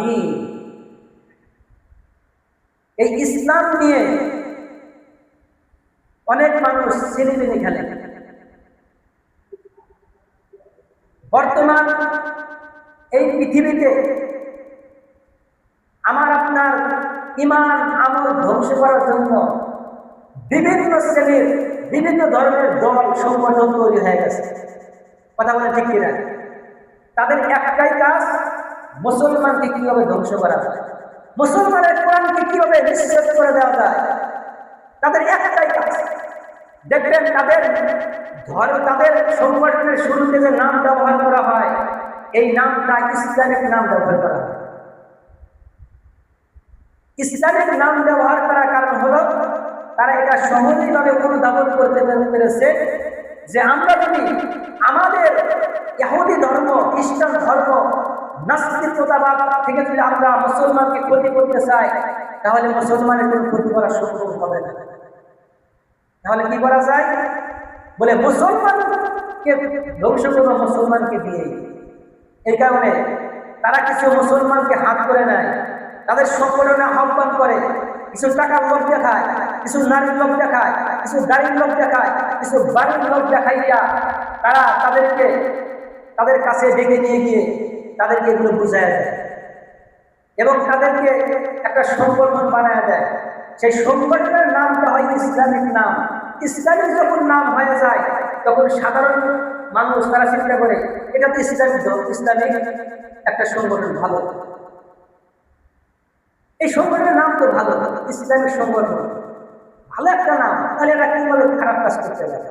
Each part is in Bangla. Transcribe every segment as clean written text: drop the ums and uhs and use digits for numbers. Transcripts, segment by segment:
দ্বীন। এই ইসলাম নিয়ে অনেক মানুষ ছিনিমিনি খেলে। বর্তমান এই পৃথিবীতে আমার আপনার ঈমান আমল ধ্বংস করার জন্য বিভিন্ন শ্রেণীর বিভিন্ন ধরনের দল সংগঠন তৈরি হয়ে গেছে। কথা বলে ঠিক কিনা? তাদের একটাই কাজ, মুসলমানকে কিভাবে ধ্বংস করা যায়, মুসলমানের কোরআনকে কিভাবে নিঃশেষ করে দেওয়া যায়, তাদের একটাই কাজ। দেখবেন তাদের সংগঠনের শুরুতে যে নাম ব্যবহার করা হয়, এই নামটা ইসলামিক নাম ব্যবহার করা হয়। ইসলামিক নাম ব্যবহার করার কারণ হলো তারা এটা সহজভাবে অনুধাবন করতে পেরেছে যে আমরা যদি আমাদের ইহুদি ধর্ম, খ্রিস্টান ধর্ম, নাস্তিকতাবাদ থেকে যদি আমরা মুসলমানকে ক্ষতি করতে চাই, তাহলে মুসলমানের কোনো ক্ষতি করা সম্ভব হবে না। তাহলে কি করা যায়? বলে মুসলমানকে ধ্বংস করবো মুসলমানকে দিয়ে। এই কারণে তারা কিছু মুসলমানকে হাত করে নেয়, তাদের সংগঠনে আহ্বান করে, কিছু টাকার লোক দেখায়, কিছু নারীর লোক দেখায়, কিছু গাড়ির লোক দেখায়, কিছু বাড়ির লোক দেখাইয়া তারা তাদের কাছে ডেকে নিয়ে গিয়ে তাদেরকে এগুলো বুঝায় দেয় এবং তাদেরকে একটা সংগঠন বানায় দেয়। সেই সংগঠনের নামটা হয় ইসলামিক নাম। ইসলামিক যখন নাম হয়ে যায়, তখন সাধারণ মানুষ তারা চিন্তা করে এটা তো ইসলামিক একটা সংগঠন, ভালো, এই সংগঠনের নাম তো ভালো, ইসলামিক সংগঠন, ভালো একটা নাম, তাহলে এরা কিভাবে খারাপ কাজ করতে পারে?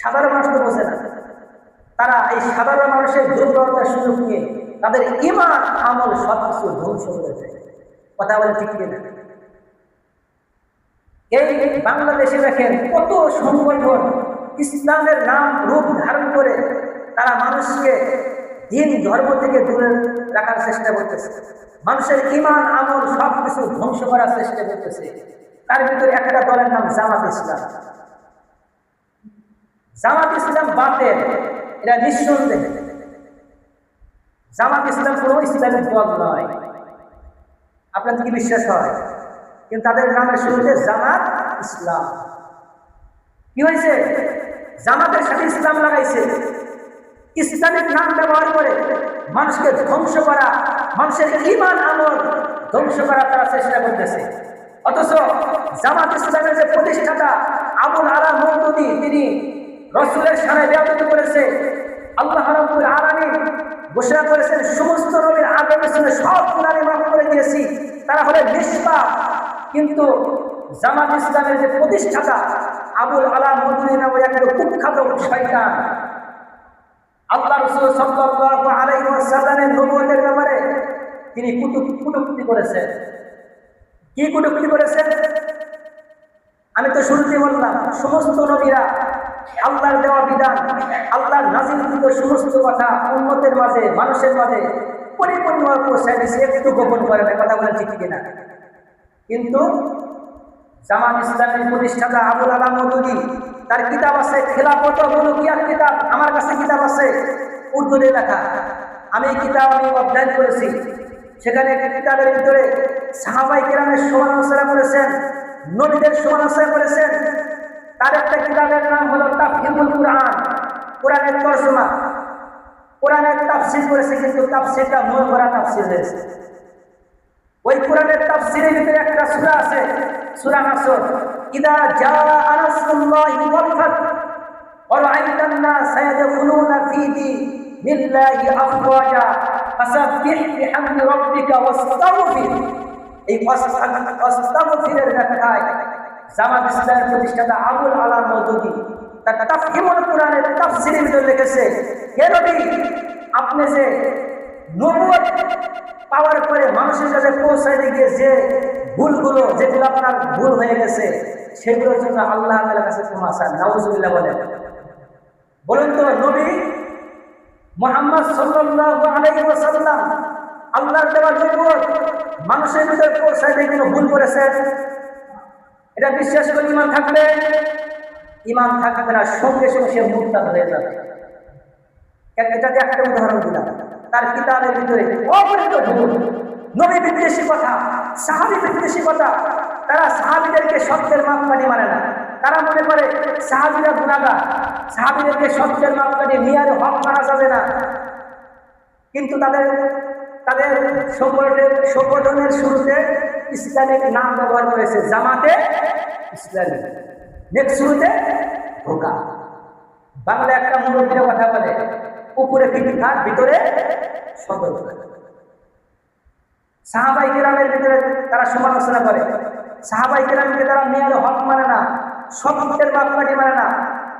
সাধারণ মানুষ তো বোঝে না। তারা এই সাধারণ মানুষের দুর্বলতার সুযোগ নিয়ে তাদের ঈমান আমল সবকিছু ধ্বংস করে দেয়। কথা বলে ঠিক কিনা? এই বাংলাদেশে দেখেন কত সংগঠন ইসলামের নাম রূপ ধারণ করে তারা মানুষকে দিন ধর্ম থেকে দূরে রাখার চেষ্টা করতেছে, মানুষের ঈমান আমল সবকিছু ধ্বংস করার চেষ্টা করতেছে। তার ভিতরে একটা দলের নাম জামাত ইসলাম। জামাত ইসলাম বাতিল, এরা নিঃসন্দেহ। জামাত ইসলাম কোনো ইসলামিক দল নয়, আপনাদের কি বিশ্বাস হয়? কিন্তু তাদের নামের শুরুতে জামাত ইসলাম। কি হয়েছে? জামাতের সাথে ইসলাম লাগাইছে, ইসলামিক নাম ব্যবহার করে মানুষকে ধ্বংস করা, মানুষের ঈমান আমল ধ্বংস করা তারা চেষ্টা করতেছে। অথচ জামাত ইসলামের যে প্রতিষ্ঠাতা আবুল আলা মওদুদী, তিনি রাসূলের শানে বেয়াদবি করেছে। আল্লাহ রাব্বুল আলামিন ঘোষণা করেছেন সমস্ত নবীর আগে পিছনে সব গুনাহ মাফ করে দিয়েছি, তারা হলে নিষ্পাপ। কিন্তু জামাত ইসলামের যে প্রতিষ্ঠাতা আবুল আলা মওদুদী নামে এক কুখ্যাত শয়তান, আল্লাহ রাসূল সাল্লাল্লাহু আলাইহি ওয়াসাল্লামের নবুয়তের ব্যাপারে তিনি কটূক্তি করেছেন। কি কটূক্তি করেছেন? আমি তো শুনতে বললাম, সমস্ত নবীরা আল্লাহর দেওয়া বিধান, আল্লাহর নাযিলকৃত সমস্ত কথা উম্মতের মাঝে, মানুষের মাঝে পরিপূর্ণভাবে পৌঁছায় দিয়েছে, একটু গোপন করে না। কথা বলেন ঠিক কিনা? কিন্তু জামাত ইসলামের প্রতিষ্ঠাতা আবুল আলা মওদুদী, তার কিতাব আছে খেলাফত মুলুকিয়াত কিতাব, আমার কাছে কিতাব আছে উর্দুতে লেখা। আমি এই কিতাব অধ্যয়ন করেছি। সেখানে একটা কিতাবের ভিতরে সাহাবায়ে কেরামের সমালোচনা করেছেন, নবীদের সমালোচনা করেছেন। তার একটা কিতাবের নাম হলো তাফহিমুল কুরআন, কোরআনের তরজমা, কোরআনের তাফসীর করেছে, কিন্তু তাফসীরটা মন ভরা তাফসীর হয়েছে। ওই কোরআনের তাফসীরের ভিতরে একটা সূরা আছে, সূরা নাসর, ইদা জাআ নাসরুল্লাহি ওয়াল ফাত ওয়া রাআইতান নাসা ইয়াদখুলুনা ফী দীনিল্লাহি আফওয়াজা ফাসাব্বিহ বিহামদি রাব্বিকা ওয়াস্তাগফির। এই ওয়াস্তাগফিরের ব্যাখ্যায় জামাত ইসলামের প্রতিষ্ঠাতা আবুল আলা মওদুদী তার তাফহিমুল কুরআনের তাফসীরের ভিতরে লিখেছে, হে নবী, আপনি যে নবুয়ত পাওয়ার পরে মানুষের কাছে পৌঁছাইতে গিয়ে যে ভুলগুলো, যেগুলো আপনার ভুল হয়ে গেছে, সেগুলোর জন্য আল্লাহ তাআলার কাছে ক্ষমা চান। নাউযুবিল্লাহ বলেন তো, নবী মুহাম্মদ সাল্লাল্লাহু আলাইহি ওয়াসাল্লাম আল্লাহর দেওয়া নবুয়ত মানুষের ভিতরে পৌঁছাইতে গিয়ে ভুল করেছেন? এটা বিশ্বাস করে ঈমান থাকবে? ঈমান থাকবে না, সঙ্গে সঙ্গে সে মুরতাদ হয়ে যাবে। এটাকে একটা উদাহরণ দিলাম। তার কিতাবের ভিতরে অপরিত ভুল, নবী বিদ্বেষী কথা, সাহাবী বিদ্বেষী কথা। তারা সাহাবীদেরকে সত্যের মাপকাঠি মানে না। তারা মনে করে সাহাবীরা গুনাহগার, সাহাবীদেরকে সত্যের মাপকাঠি মিয়ার হক মানা যাবে না। কিন্তু তাদের তাদের সংগঠনের শুরুতে ইসলামিক নাম ব্যবহার করেছে, জামাতে ইসলামী। নেক্সট শুরুতে ধোকা। বাংলা একটা মুরব্বীর কথা বলে, উপরে ফিটফাট ভিতরে সতর্ক। সাহাবায়ে কেরামের ভিতরে তারা সমালোচনা করে, সাহাবায়ে কেরামকে তারা মেয়ের হক মানে না, সত্যের মাপকাঠি মানে না।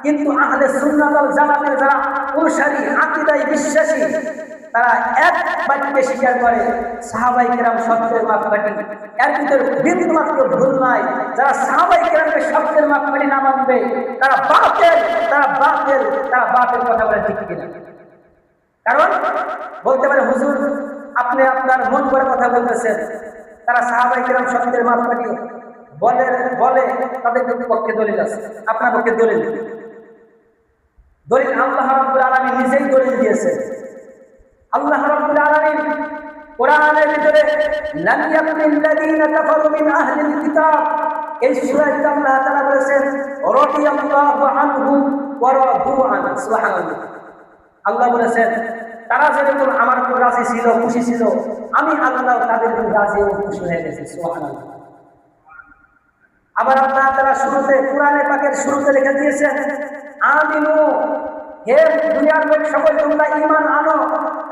কিন্তু আহলে সুন্নাত ওয়াল জামাতের যারা অনুসারী, আকীদায় বিশ্বাসী, তারা এক বাক্যে স্বীকার করে সাহাবায়ে কেরাম সত্যের মাপকাঠি। এর ভিতরে বিন্দুমাত্র ভুল নাই। যারা সাহাবায়ে কেরামকে সত্যের মাপকাঠি না মানবে তারা বাতিল, তারা বাতিল কথা বলে, ঠিক কিনা? কারণ বলতে পারে হুজুর আপনি আপনার মন করে কথা বলতেছেন, তারা সাহাবায়ে কেরাম সত্যের মাপকাঠি বলে তাদের পক্ষে দলিল আছে, আপনার পক্ষে দলিল আল্লাহ রাব্বুল আলামিন নিজেই দলিল দিয়েছেন। আল্লাহ রাব্বুল আলামিন কোরআনের ভিতরে লাম ইয়াকুনিল লাযীনা কাফারু মিন আহলিল কিতাব, এই সূরায় আল্লাহ তাআলা বলেছেন রাদিয়াল্লাহু আনহু ওয়া রাদু আন। সুবহানাল্লাহ। আল্লাহ বলেছেন তারা যেরকম আমার উপর রাজি ছিল, খুশি ছিল, আমি আল্লাহ তাদের উপর রাজি ও খুশি হয়ে গেছি। সুবহানাল্লাহ। আবার আল্লাহ তাআলা শুরুতে কোরআনে পাকের শুরুতে লিখে দিয়েছেন আমিনু, হে দুনিয়ার লোক সকল তোমরা ঈমান আনো,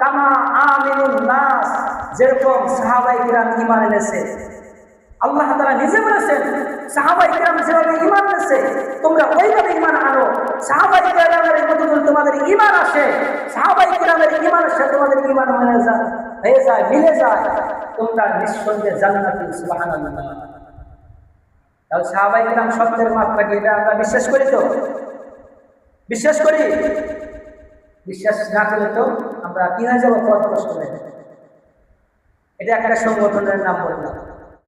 কামা আমিনুন নাস, যেরকম সাহাবায়ে কিরাম ঈমান এনেছে। আল্লাহ তাআলা নিজে বলেছেন সাহাবায়ে কিরাম যেভাবে ঈমান এনেছে তোমরা ওইভাবে ঈমান আনো। সাহাবায়ে কিরামের মতো যদি তোমাদের ঈমান আসে, সাহাবায়ে কিরামের ঈমানের সাথে তোমাদের ঈমান হয়ে যায়, মিলে যায়, তোমরা নিঃসন্দেহে জান্নাতি। সুবহানাল্লাহ। তাহলে সাহাবায়ে কিরাম সত্যের মাপকাঠি, এটা আমরা বিশ্বাস করি তো? বিশ্বাস করি। বিশ্বাস না করলে তো আমরা কি হয়ে যাবো? পথভ্রষ্ট হয়ে যাবো। এটা একটা সংগঠনের নাম বললাম।